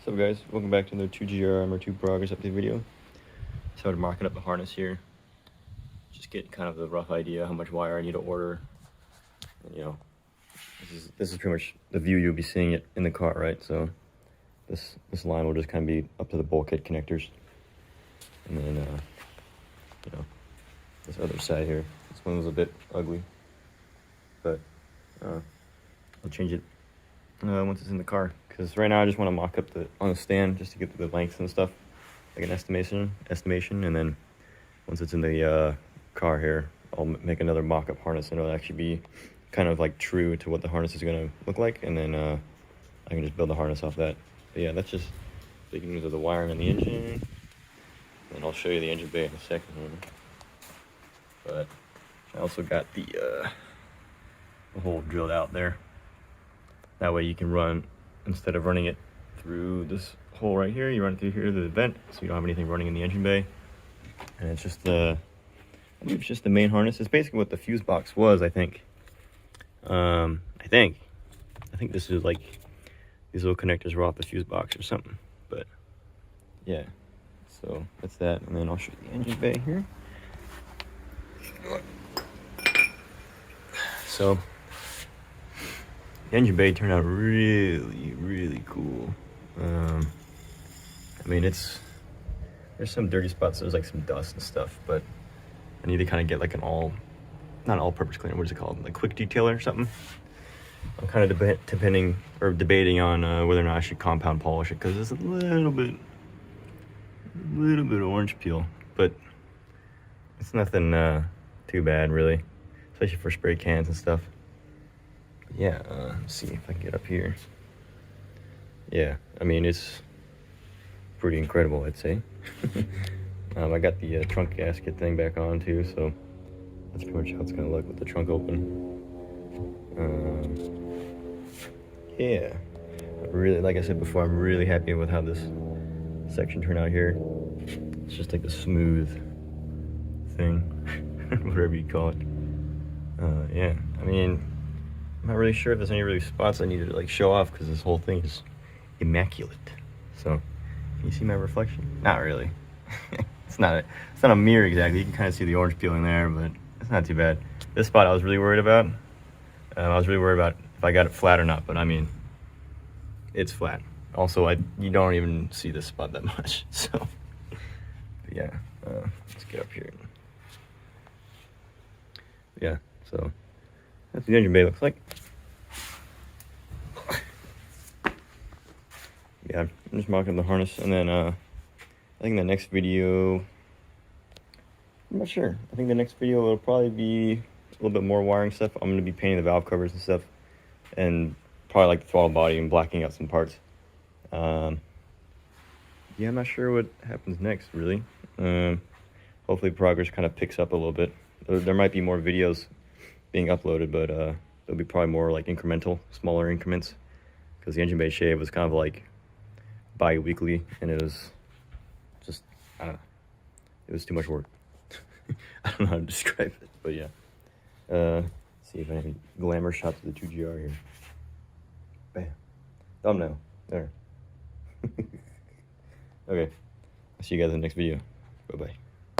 What's up guys, welcome back to another 2GR MR2 progress update video. Started marking up the harness here. Just get kind of the rough idea how much wire I need to order. And, you know, this is pretty much the view you'll be seeing it in the car, right? So this line will just kind of be up to the bulkhead connectors. And then, you know, this other side here. This one was a bit ugly, but I'll change it once it's in the car. Because right now I just want to mock up on the stand just to get the lengths and stuff, like an estimation, and then once it's in the car here, I'll make another mock-up harness, and it'll actually be kind of like true to what the harness is going to look like, and then I can just build the harness off that. But yeah, that's just beginnings of the wiring on the engine, and I'll show you the engine bay in a second here. But I also got the hole drilled out there. That way you can run, instead of running it through this hole right here, you run it through here to the vent, so you don't have anything running in the engine bay. And it's just I believe it's just the main harness. It's basically what the fuse box was, I think. I think this is like, these little connectors were off the fuse box or something. But yeah, so that's that. And then I'll show you the engine bay here. So the engine bay turned out really cool. I mean, there's some dirty spots. There's like some dust and stuff, but I need to kind of get like not an all-purpose cleaner. What is it called? Like quick detailer or something. I'm kind of debating on whether or not I should compound polish it, because there's a little bit of orange peel, but it's nothing too bad really, especially for spray cans and stuff. Yeah, let's see if I can get up here. Yeah, I mean, it's pretty incredible, I'd say. I got the trunk gasket thing back on too, so that's pretty much how it's gonna look with the trunk open. Yeah, really, like I said before, I'm really happy with how this section turned out here. It's just like a smooth thing, whatever you call it. Yeah, I mean, I'm not really sure if there's any really spots I need to like show off, because this whole thing is immaculate. So, can you see my reflection? Not really. It's not a mirror exactly. You can kind of see the orange peeling there, but it's not too bad. This spot I was really worried about. I was really worried about if I got it flat or not, but I mean, it's flat. Also, you don't even see this spot that much. So, but yeah, let's get up here. Yeah, so that's what the engine bay looks like. Yeah, I'm just mocking the harness, and then I think the next video, I'm not sure. I think the next video will probably be a little bit more wiring stuff. I'm going to be painting the valve covers and stuff, and probably like the throttle body and blacking out some parts. Yeah, I'm not sure what happens next, really. Hopefully progress kind of picks up a little bit. There might be more videos being uploaded, but there'll be probably more like incremental, smaller increments, because the engine bay shave was kind of like bi-weekly, and it was just, I don't know, it was too much work. I don't know how to describe it, but yeah. See if I have any glamour shots of the 2GR here. Bam. Thumbnail. There. Okay. I'll see you guys in the next video. Bye-bye.